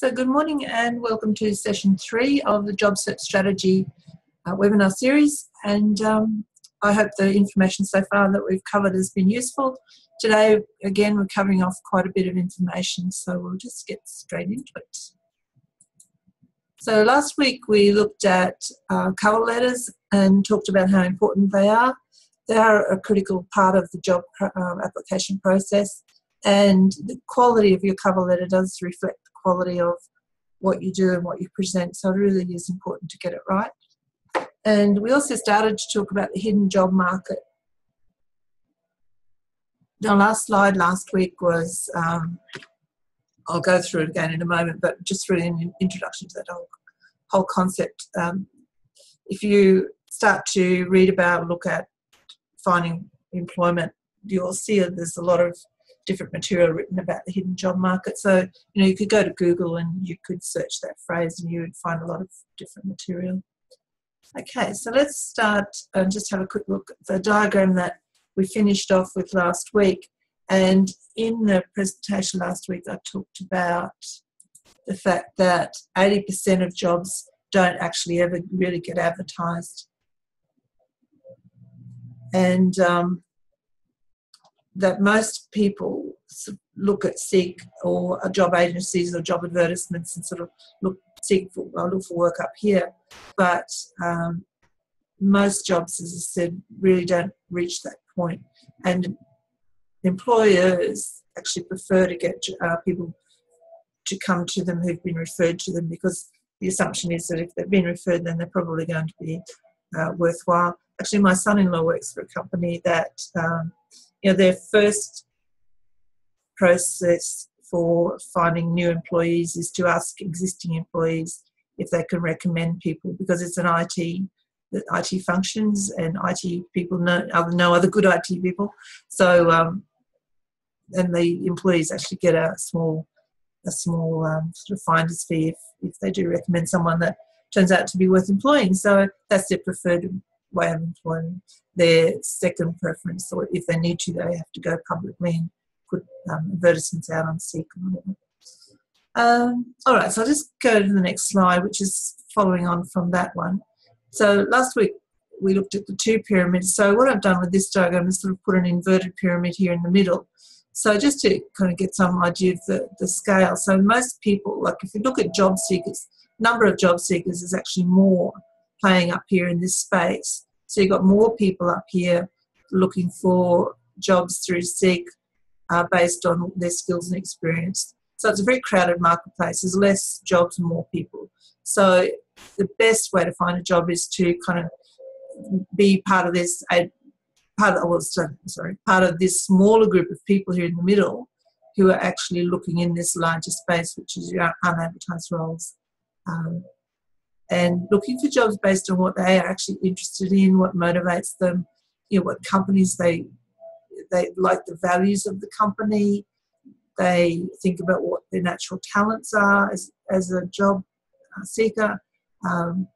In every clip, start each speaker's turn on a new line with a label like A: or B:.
A: So good morning and welcome to session 3 of the Job Search Strategy webinar series. And I hope the information so far that we've covered has been useful. Today, again, we're covering off quite a bit of information, so we'll just get straight into it. So last week we looked at cover letters and talked about how important they are. They are a critical part of the job application process, and the quality of your cover letter does reflect the quality of what you do and what you present, so it really is important to get it right. And we also started to talk about the hidden job market. The last slide last week was, I'll go through it again in a moment, but just really an introduction to that whole concept. If you start to read about, look at finding employment, you'll see that there's a lot of different material written about the hidden job market. So, you could go to Google and you could search that phrase and you would find a lot of different material. Okay, so let's start and just have a quick look at the diagram that we finished off with last week. And in the presentation last week, I talked about the fact that 80% of jobs don't actually ever really get advertised. And that most people look at Seek or job agencies or job advertisements and sort of look for work up here. But most jobs, as I said, really don't reach that point. And employers actually prefer to get people to come to them who've been referred to them, because the assumption is that if they've been referred, then they're probably going to be worthwhile. Actually, my son-in-law works for a company that their first process for finding new employees is to ask existing employees if they can recommend people, because it's an IT functions and IT people know other good IT people. So, and the employees actually get a small sort of finder's fee if they do recommend someone that turns out to be worth employing. So that's their preferred way of employing. Their second preference, or if they need to, they have to go publicly and put advertisements out on Seek or whatever. All right, so I'll just go to the next slide, which is following on from that one. So last week we looked at the two pyramids. So what I've done with this diagram is sort of put an inverted pyramid here in the middle. So just to kind of get some idea of the scale. So most people, like if you look at job seekers, number of job seekers is actually more playing up here in this space. So you've got more people up here looking for jobs through Seek based on their skills and experience. So it's a very crowded marketplace. There's less jobs and more people. So the best way to find a job is to kind of be part of this part of this smaller group of people here in the middle who are actually looking in this larger space, which is your unadvertised roles. And looking for jobs based on what they are actually interested in, what motivates them, what companies they like, the values of the company. They think about what their natural talents are as a job seeker,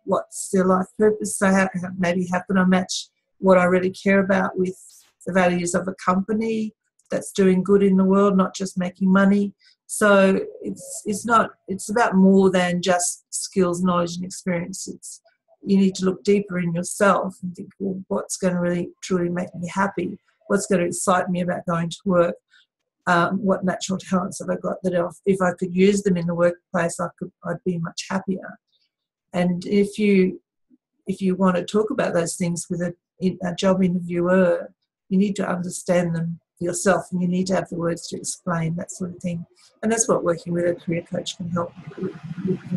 A: what's their life purpose. So how can I match what I really care about with the values of a company that's doing good in the world, not just making money. So it's about more than just skills, knowledge and experience. You need to look deeper in yourself and think, well, what's going to really truly make me happy? What's going to excite me about going to work? What natural talents have I got that if I could use them in the workplace, I'd be much happier. And if you want to talk about those things with a job interviewer, you need to understand them yourself, and you need to have the words to explain that sort of thing. And that's what working with a career coach can help with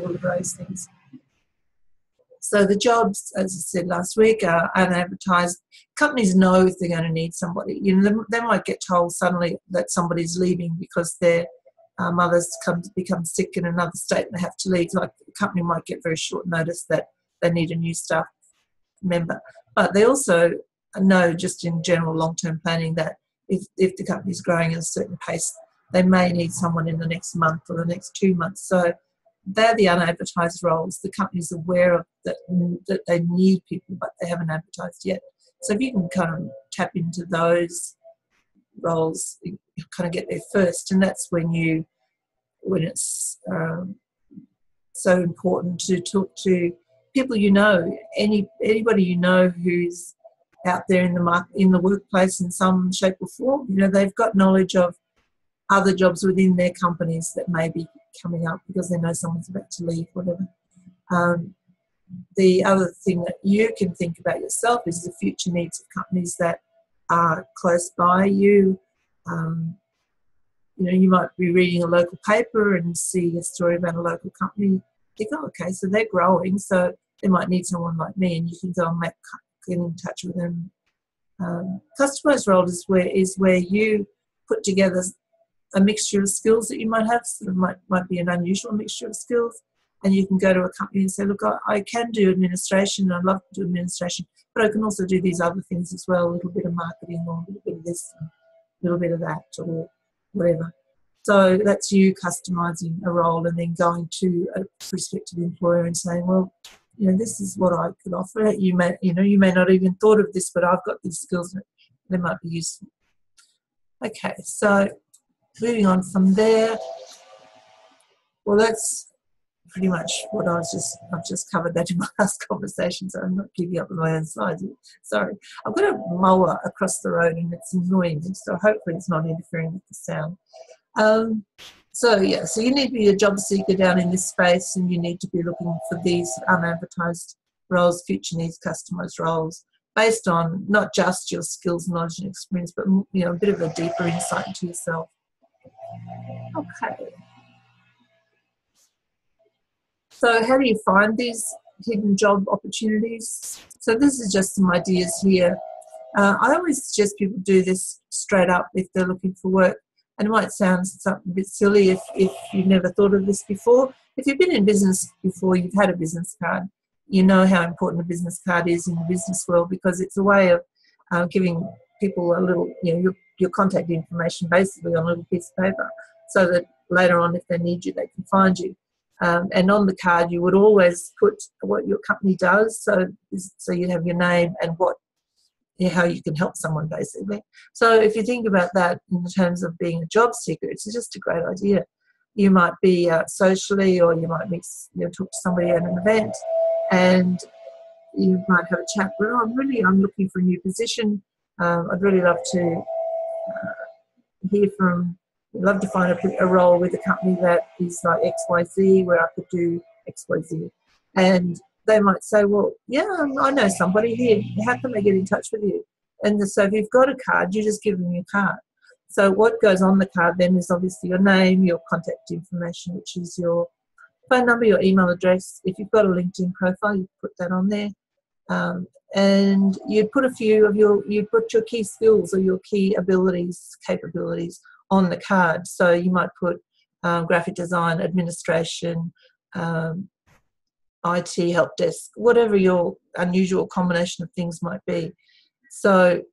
A: all of those things. So the jobs, as I said last week, are unadvertised. Companies know if they're going to need somebody. They might get told suddenly that somebody's leaving because their mother's become sick in another state and they have to leave. Like, the company might get very short notice that they need a new staff member. But they also know, just in general long-term planning, that if the company's growing at a certain pace, they may need someone in the next month or the next 2 months. So they're the unadvertised roles. The company's aware of that they need people, but they haven't advertised yet. So if you can kind of tap into those roles, you kind of get there first, and that's when it's so important to talk to people you know, anybody you know who's out there in the workplace in some shape or form. You know, they've got knowledge of other jobs within their companies that may be coming up because they know someone's about to leave, whatever. The other thing that you can think about yourself is the future needs of companies that are close by you. You know, you might be reading a local paper and see a story about a local company. Think, oh, okay, so they're growing, so they might need someone like me, and you can go and get in touch with them. Customised role is where you put together a mixture of skills that you might have. So it might be an unusual mixture of skills, and you can go to a company and say, look, I can do administration, and I love to do administration, but I can also do these other things as well, a little bit of marketing or a little bit of this, a little bit of that, or whatever. So that's you customising a role and then going to a prospective employer and saying, well, you know, this is what I could offer. You may not even thought of this, but I've got these skills and they might be useful. Okay, so moving on from there. Well, that's pretty much what I've just covered that in my last conversation, so I'm not keeping up with my own slides. Sorry. I've got a mower across the road and it's annoying me, so hopefully it's not interfering with the sound. So you need to be a job seeker down in this space, and you need to be looking for these unadvertised roles, future needs, customised roles, based on not just your skills, knowledge and experience, but, you know, a bit of a deeper insight into yourself. Okay. So how do you find these hidden job opportunities? So this is just some ideas here. I always suggest people do this straight up if they're looking for work. And it might sound something a bit silly if you've never thought of this before. If you've been in business before, you've had a business card, you know how important a business card is in the business world, because it's a way of giving people a little, you know, your contact information basically on a little piece of paper, so that later on, if they need you, they can find you. And on the card, you would always put what your company does, so you have your name and how you can help someone, basically. So if you think about that in terms of being a job seeker, it's just a great idea. You might be socially, or you might talk to somebody at an event, and you might have a chat. Well, I'm looking for a new position. I'd really love to love to find a role with a company that is like XYZ, where I could do XYZ. And they might say, well, yeah, I know somebody here. How can they get in touch with you? And so if you've got a card, you just give them your card. So what goes on the card then is obviously your name, your contact information, which is your phone number, your email address. If you've got a LinkedIn profile, you put that on there. And you put you put your key skills or your key capabilities on the card. So you might put graphic design, administration, IT, help desk, whatever your unusual combination of things might be. So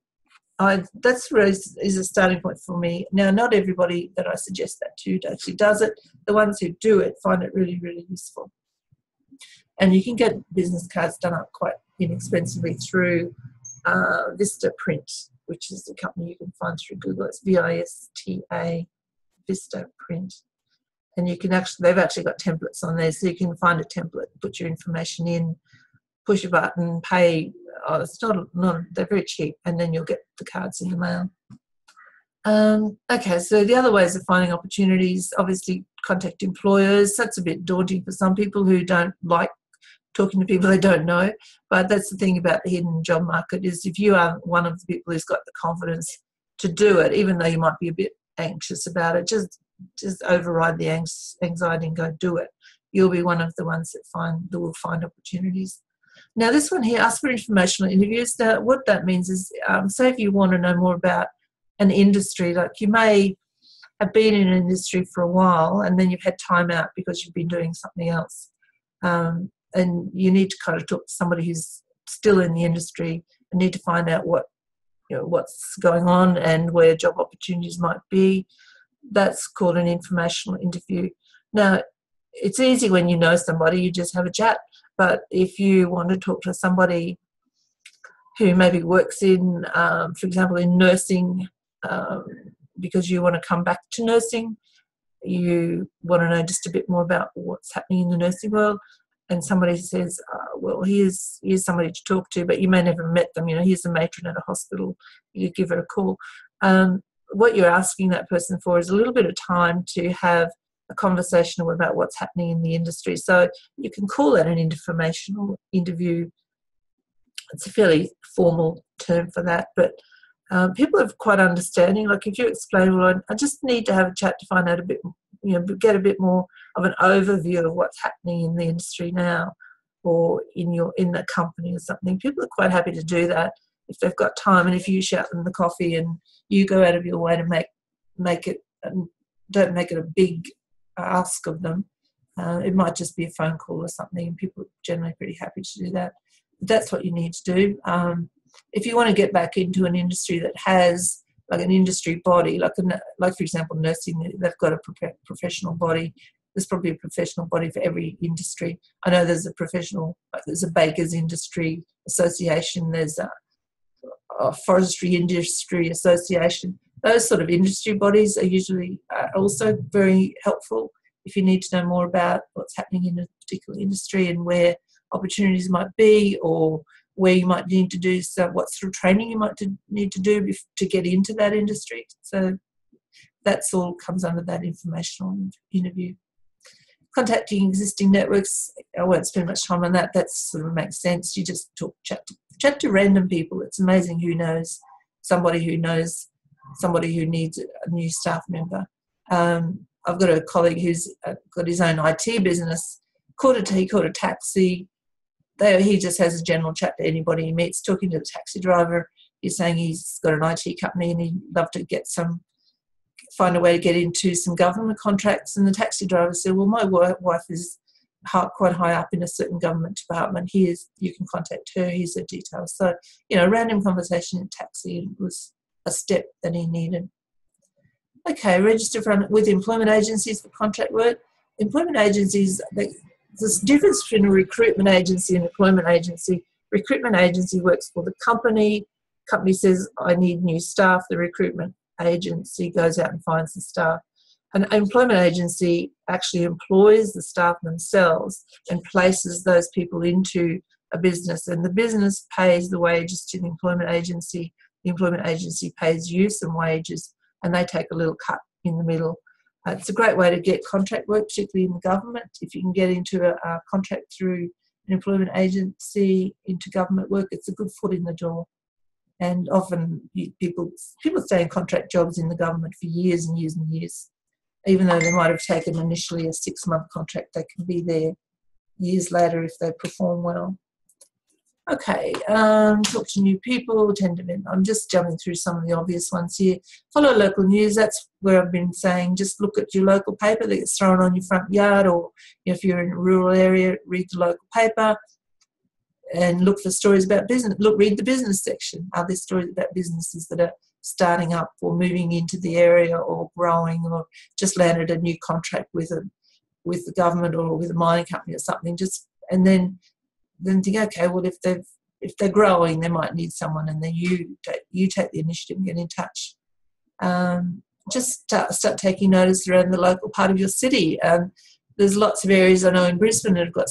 A: that's really is a starting point for me. Now, not everybody that I suggest that to actually does it. The ones who do it find it really, really useful. And you can get business cards done up quite inexpensively through Vista Print, which is the company you can find through Google. It's VISTA, Vista Print. And you can they've actually got templates on there, so you can find a template, put your information in, push a button, pay. It's not they're very cheap, and then you'll get the cards in the mail. Okay, so the other ways of finding opportunities, obviously contact employers. That's a bit daunting for some people who don't like talking to people they don't know, but that's the thing about the hidden job market, is if you are one of the people who's got the confidence to do it, even though you might be a bit anxious about it, just override the anxiety and go do it. You'll be one of the ones that will find opportunities. Now, this one here, ask for informational interviews. Now, what that means is, say if you want to know more about an industry, like you may have been in an industry for a while and then you've had time out because you've been doing something else, and you need to kind of talk to somebody who's still in the industry and need to find out what's going on and where job opportunities might be. That's called an informational interview. Now, it's easy when you know somebody, you just have a chat. But if you want to talk to somebody who maybe works in, for example, in nursing, because you want to come back to nursing, you want to know just a bit more about what's happening in the nursing world, and somebody says, well, here's somebody to talk to, but you may never have met them, here's a matron at a hospital, you give her a call. What you're asking that person for is a little bit of time to have a conversation about what's happening in the industry. So you can call that an informational interview. It's a fairly formal term for that, but people are quite understanding. Like if you explain, well, I just need to have a chat to find out a bit, get a bit more of an overview of what's happening in the industry now, or in the company or something. People are quite happy to do that if they've got time, and if you shout them the coffee and you go out of your way to make it, don't make it a big ask of them. It might just be a phone call or something, and people are generally pretty happy to do that. But that's what you need to do. If you want to get back into an industry that has like an industry body, like for example nursing, they've got a professional body. There's probably a professional body for every industry. I know there's a bakers industry association, there's a forestry industry association. Those sort of industry bodies are usually also very helpful if you need to know more about what's happening in a particular industry and where opportunities might be, or where you might need to do what sort of training you might need to do to get into that industry. So that's all comes under that informational interview. Contacting existing networks, I won't spend much time on that. That sort of makes sense. You just chat to random people. It's amazing who knows somebody who needs a new staff member. I've got a colleague who's got his own IT business. He called a taxi. He just has a general chat to anybody he meets, talking to the taxi driver. He's saying he's got an IT company and he'd love to find a way to get into some government contracts. And the taxi driver said, well, my wife is quite high up in a certain government department. You can contact her. Here's her details. So, random conversation in taxi was a step that he needed. Okay, register with employment agencies for contract work. Employment agencies, there's a difference between a recruitment agency and an employment agency. Recruitment agency works for the company. Company says, I need new staff. The recruitment agency goes out and finds the staff. An employment agency actually employs the staff themselves and places those people into a business, and the business pays the wages to the employment agency. The employment agency pays you some wages, and they take a little cut in the middle. It's a great way to get contract work, particularly in the government. If you can get into a contract through an employment agency into government work, it's a good foot in the door. And often people stay in contract jobs in the government for years and years and years. Even though they might have taken initially a 6-month contract, they can be there years later if they perform well. Okay, talk to new people, attend events. I'm just jumping through some of the obvious ones here. Follow local news. That's where I've been saying just look at your local paper that gets thrown on your front yard, or if you're in a rural area, read the local paper and look for stories about business. Read the business section. Are there stories about businesses that are starting up or moving into the area or growing, or just landed a new contract with the government or with a mining company or something? And then think, okay, well, if they're growing, they might need someone, and then you take the initiative and get in touch. Just start taking notice around the local part of your city. There's lots of areas I know in Brisbane that have got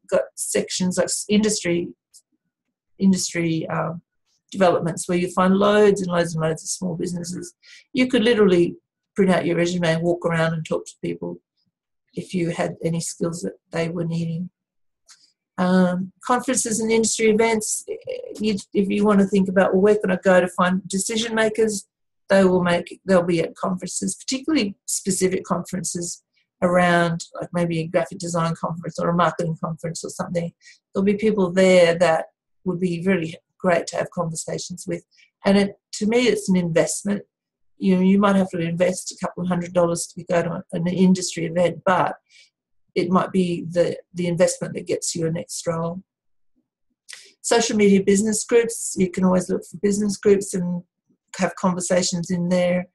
A: got sections like industry developments where you find loads and loads and loads of small businesses. You could literally print out your resume and walk around and talk to people if you had any skills that they were needing. Conferences and industry events, if you want to think about, well, where can I go to find decision makers, they'll be at conferences, particularly specific conferences around, like maybe a graphic design conference or a marketing conference or something. There'll be people there that would be really great to have conversations with. And to me, it's an investment. You might have to invest a couple of $100 to go to an industry event, but it might be the investment that gets you a next role. Social media business groups, you can always look for business groups and have conversations in there.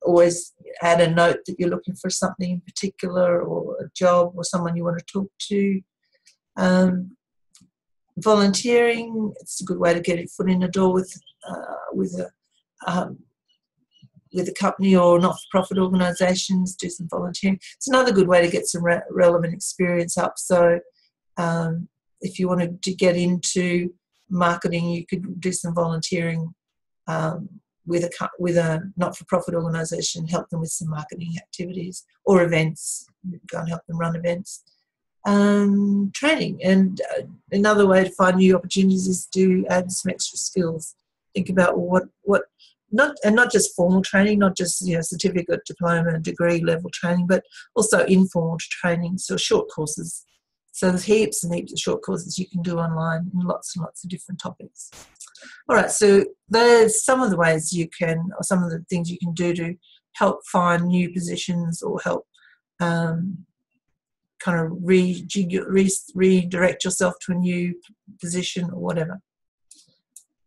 A: Always add a note that you're looking for something in particular, or a job, or someone you want to talk to. Volunteering, it's a good way to get your foot in the door with with a company or not-for-profit organisations, do some volunteering. It's another good way to get some relevant experience up. So if you wanted to get into marketing, you could do some volunteering with a not-for-profit organisation, help them with some marketing activities or events. Go and help them run events. Training, and another way to find new opportunities is to add some extra skills. Think about not just formal training, not just certificate, diploma, degree level training, but also informal training, so short courses. So there's heaps and heaps of short courses you can do online in lots and lots of different topics. All right, so there's some of the ways you can, or some of the things you can do to help find new positions or help kind of redirect yourself to a new position or whatever.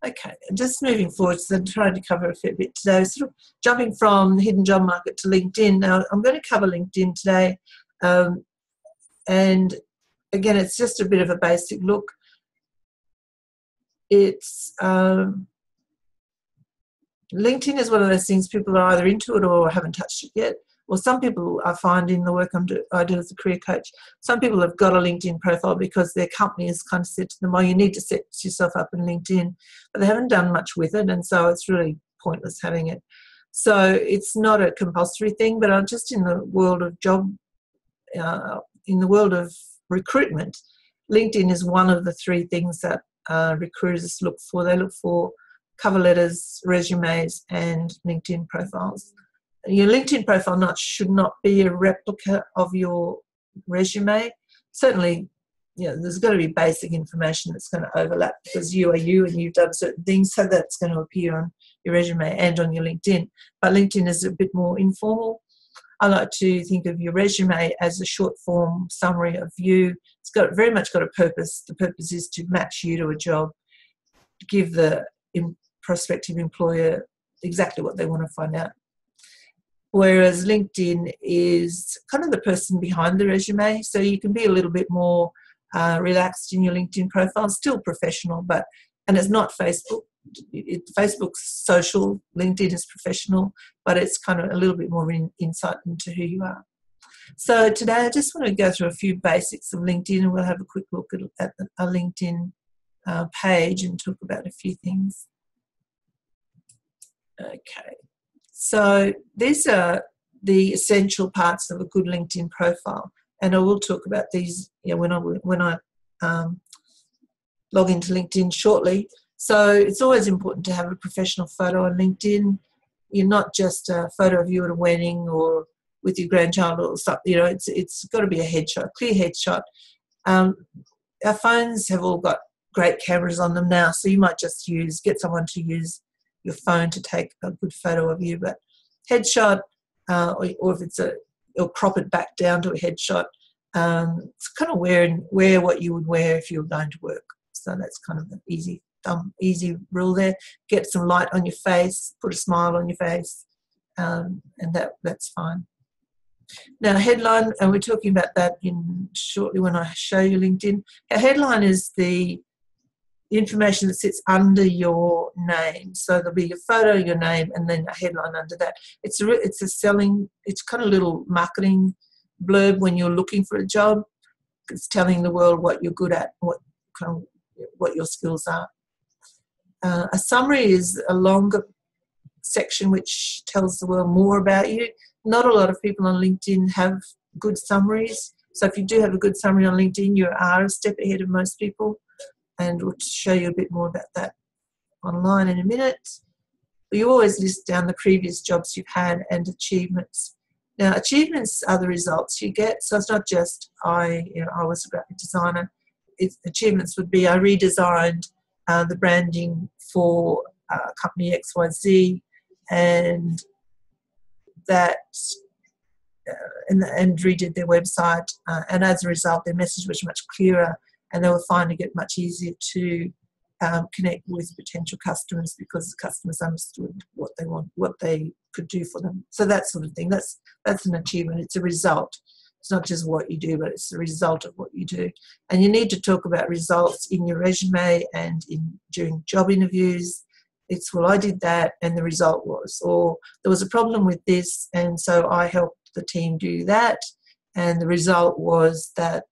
A: Okay, just moving forward, so I'm trying to cover a fair bit today. Sort of jumping from the hidden job market to LinkedIn. Now, I'm going to cover LinkedIn today. And again, it's just a bit of a basic look. It's LinkedIn is one of those things people are either into it or haven't touched it yet. Well, some people I find in the work I do as a career coach, some people have got a LinkedIn profile because their company has kind of said to them, oh, you need to set yourself up in LinkedIn, but they haven't done much with it, and so it's really pointless having it. So it's not a compulsory thing, but I'm just in the world of in the world of recruitment, LinkedIn is one of the three things that recruiters look for. They look for cover letters, resumes, and LinkedIn profiles. Your LinkedIn profile should not be a replica of your resume. Certainly, there's got to be basic information that's going to overlap because you are you and you've done certain things, so that's going to appear on your resume and on your LinkedIn. But LinkedIn is a bit more informal. I like to think of your resume as a short form summary of you. It's very much got a purpose. The purpose is to match you to a job, give the prospective employer exactly what they want to find out. Whereas LinkedIn is kind of the person behind the resume, so you can be a little bit more relaxed in your LinkedIn profile, still professional, and it's not Facebook. Facebook's social, LinkedIn is professional, but it's kind of a little bit more insight into who you are. So today I just want to go through a few basics of LinkedIn, and we'll have a quick look at a LinkedIn page and talk about a few things. Okay. So these are the essential parts of a good LinkedIn profile, and I will talk about these when I log into LinkedIn shortly. So it's always important to have a professional photo on LinkedIn. You're not just a photo of you at a wedding or with your grandchild or something. It's got to be a headshot, clear headshot. Our phones have all got great cameras on them now, so you might just get someone to use your phone to take a good photo of you, but headshot, or if or crop it back down to a headshot. It's kind of wear what you would wear if you were going to work. So that's kind of an easy rule there. Get some light on your face, put a smile on your face, and that's fine. Now, headline, and we're talking about that shortly when I show you LinkedIn. A headline is the information that sits under your name. So there'll be your photo, your name, and then a headline under that. It's kind of little marketing blurb when you're looking for a job. It's telling the world what you're good at, what your skills are. A summary is a longer section which tells the world more about you. Not a lot of people on LinkedIn have good summaries. So if you do have a good summary on LinkedIn, you are a step ahead of most people. And we'll show you a bit more about that online in a minute. But you always list down the previous jobs you've had and achievements. Now, achievements are the results you get. So it's not just I was a graphic designer. Achievements would be I redesigned the branding for company XYZ, and that and redid their website. And as a result, their message was much clearer, and they were finding it much easier to connect with potential customers because the customers understood what they want, what they could do for them. So that sort of thing. That's an achievement. It's a result. It's not just what you do, but it's the result of what you do. And you need to talk about results in your resume and during job interviews. It's, well, I did that and the result was, or there was a problem with this and so I helped the team do that and the result was that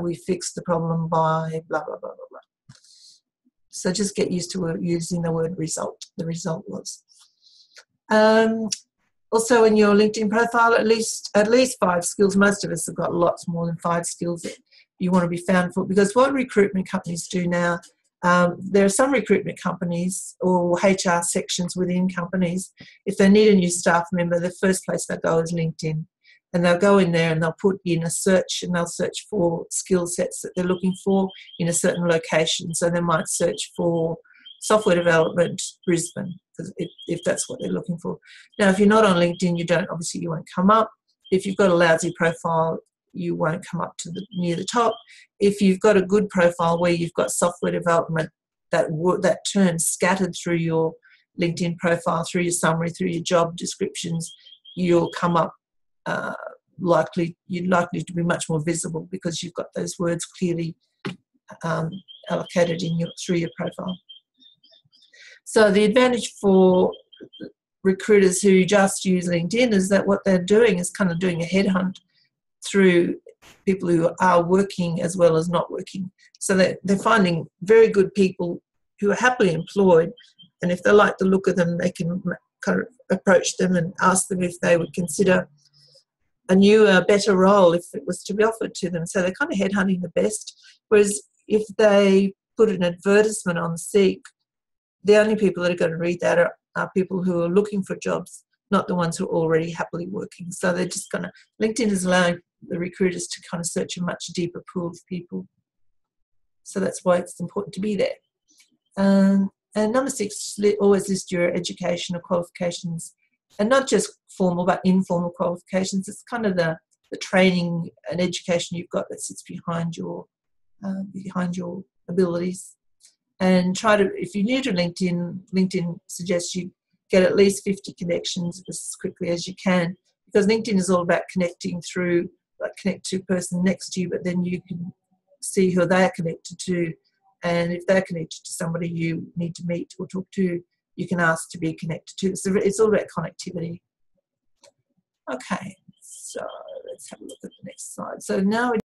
A: we fixed the problem by blah, blah, blah, blah, blah. So just get used to using the word result. The result was. Also in your LinkedIn profile, at least 5 skills. Most of us have got lots more than 5 skills that you want to be found for, because what recruitment companies do now, there are some recruitment companies or HR sections within companies, if they need a new staff member, the first place they go is LinkedIn. And they'll go in there and they'll put in a search and they'll search for skill sets that they're looking for in a certain location. So they might search for software development, Brisbane, if that's what they're looking for. Now, if you're not on LinkedIn, you won't come up. If you've got a lousy profile, you won't come up to near the top. If you've got a good profile where you've got software development, that term scattered through your LinkedIn profile, through your summary, through your job descriptions, you'll come up you're likely to be much more visible because you've got those words clearly allocated through your profile. So the advantage for recruiters who just use LinkedIn is that what they're doing is kind of doing a headhunt through people who are working as well as not working. So they're finding very good people who are happily employed, and if they like the look of them, they can kind of approach them and ask them if they would consider a newer, better role if it was to be offered to them. So they're kind of headhunting the best. Whereas if they put an advertisement on Seek, the only people that are going to read that are people who are looking for jobs, not the ones who are already happily working. So they're just going to, LinkedIn is allowing the recruiters to kind of search a much deeper pool of people. So that's why it's important to be there. And number 6, always list your education or qualifications, and not just formal but informal qualifications. It's kind of the training and education you've got that sits behind your abilities. And if you're new to LinkedIn suggests you get at least 50 connections as quickly as you can, because LinkedIn is all about connecting through, like connect to a person next to you, but then you can see who they're connected to. And if they're connected to somebody you need to meet or talk to, you can ask to be connected to. So it's all about connectivity. Okay, so let's have a look at the next slide. So now